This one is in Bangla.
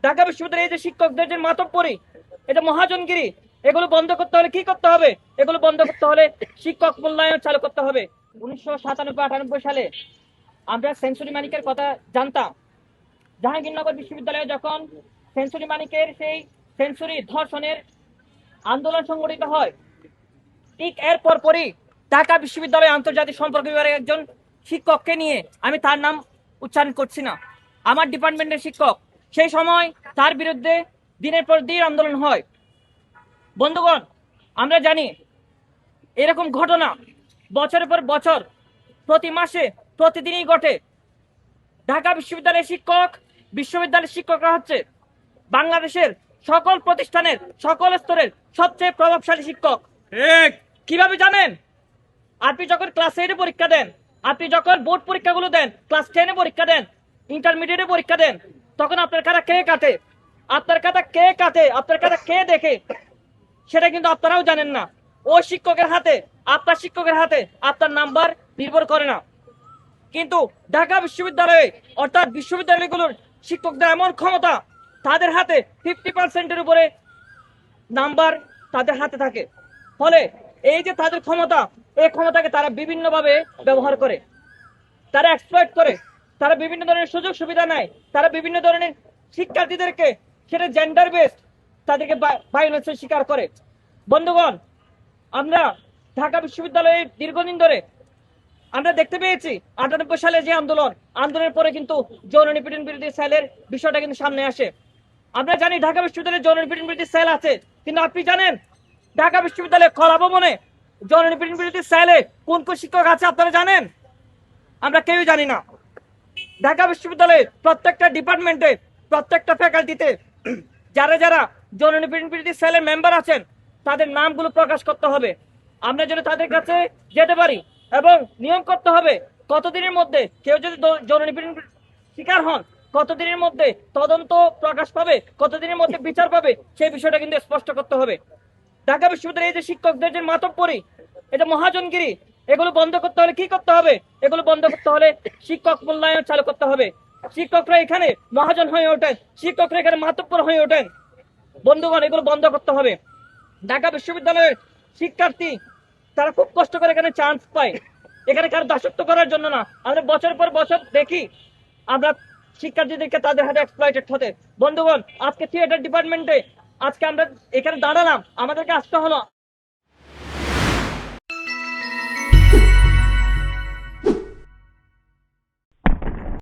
ঢাকা বিশ্ববিদ্যালয়ে যে শিক্ষকদের যে মাতব্বরি, এই যে মহাজনগিরি, এগুলো বন্ধ করতে হলে কি করতে হবে? এগুলো বন্ধ করতে হলে শিক্ষক মূল্যায়ন চালু করতে হবে। 1997-98 সালে আমরা সেঞ্চুরি মানিকের কথা জানতাম। জাহাঙ্গীরনগর বিশ্ববিদ্যালয়ে যখন সেঞ্চুরি মানিকের সেই সেঞ্চুরি ধর্ষণের আন্দোলন সংগঠিত হয়, ঠিক এর পরপরই ঢাকা বিশ্ববিদ্যালয় আন্তর্জাতিক সম্পর্ক বিভাগের একজন শিক্ষককে নিয়ে, আমি তার নাম উচ্চারণ করছি না, আমার ডিপার্টমেন্টের শিক্ষক, সেই সময় তার বিরুদ্ধে দিনের পর দিন আন্দোলন হয়। বন্ধুগণ, আমরা জানি এরকম ঘটনা বছরের পর বছর, প্রতি মাসে, প্রতিদিনই ঘটে। ঢাকা বিশ্ববিদ্যালয়ের শিক্ষক, বিশ্ববিদ্যালয়ের শিক্ষকরা হচ্ছে বাংলাদেশের সকল প্রতিষ্ঠানের সকল স্তরের সবচেয়ে প্রভাবশালী শিক্ষক। কিভাবে জানেন? আপনি যখন ক্লাস 8-এ পরীক্ষা দেন, আপনি যখন বোর্ড পরীক্ষাগুলো দেন, ক্লাস 10-এ পরীক্ষা দেন, ইন্টারমিডিয়েটে পরীক্ষা দেন, তখন আপনার খাতা কে কাটে, আপনার খাতা কে কাটে, আপনার খাতা কে দেখে, সেটা কিন্তু আপনারাও জানেন না। ওই শিক্ষকের হাতে, আপনার শিক্ষকের হাতে আপনার নাম্বার নির্ভর করে না। কিন্তু ঢাকা বিশ্ববিদ্যালয়ে, অর্থাৎ বিশ্ববিদ্যালয়গুলোর শিক্ষকদের এমন ক্ষমতা, তাদের হাতে 50%-এর উপরে নাম্বার তাদের হাতে থাকে। ফলে এই যে তাদের ক্ষমতা, এই ক্ষমতাকে তারা বিভিন্নভাবে ব্যবহার করে, তারা এক্সপ্লয়েট করে, তারা বিভিন্ন ধরনের সুযোগ সুবিধা নেয়, তারা বিভিন্ন ধরনের শিক্ষার্থীদেরকে, সেটা জেন্ডার বেসড, তাদেরকে ভায়োলেন্সের শিকার করে। বন্ধুগণ, আমরা ঢাকা বিশ্ববিদ্যালয়ে দীর্ঘদিন ধরে আমরা দেখতে পেয়েছি 98 সালে যে আন্দোলনের পরে কিন্তু যৌন নিপীড়ন বিরোধী সেলের বিষয়টা কিন্তু সামনে আসে। আমরা জানি ঢাকা বিশ্ববিদ্যালয়ে যৌন নিপীড়ন বিরোধী সেল আছে, কিন্তু আপনি জানেন ঢাকা বিশ্ববিদ্যালয়ে কলা ভবনে যৌন নিপীড়ন বিরোধী সেলে কোন কোন শিক্ষক আছে? আপনারা জানেন? আমরা কেউই জানি না। ঢাকা বিশ্ববিদ্যালয়ে প্রত্যেকটা ডিপার্টমেন্টে, প্রত্যেকটা ফ্যাকাল্টিতে যারা যারা যৌন নিপীড়ন বিরোধী সেলের মেম্বার আছেন, তাদের নামগুলো প্রকাশ করতে হবে, আমরা যেন তাদের কাছে যেতে পারি। এবং নিয়ম করতে হবে কতদিনের মধ্যে কেউ যদি যৌন নিপীড়ন শিকার হন, কতদিনের মধ্যে তদন্ত প্রকাশ পাবে, কতদিনের মধ্যে বিচার পাবে, সেই বিষয়টা কিন্তু স্পষ্ট করতে হবে। ঢাকা বিশ্ববিদ্যালয়ে যে শিক্ষকদের যে মাতব্বরি, এটা মহাজনগিরি, এগুলো বন্ধ করতে হলে কি করতে হবে? এগুলো বন্ধ করতে হলে শিক্ষক মূল্যায়ন চালু করতে হবে। শিক্ষকরা এখানে মহাজন হয়ে ওঠেন, শিক্ষকরা এখানে মাতব্বর হয়ে ওঠেন। বন্ধুগণ, এগুলো বন্ধ করতে হবে। ঢাকা বিশ্ববিদ্যালয়ের শিক্ষার্থী তারা খুব কষ্ট করে এখানে চান্স পায়, এখানে কারো দাসত্ব করার জন্য না। আমরা বছর পর বছর দেখি আমরা শিক্ষার্থীদেরকে তাদের হাতে এক্সপ্লয়েটেড হতে। বন্ধুগণ, আজকে থিয়েটার ডিপার্টমেন্টে আজকে আমরা এখানে দাঁড়ালাম, আমাদেরকে আসতে হলো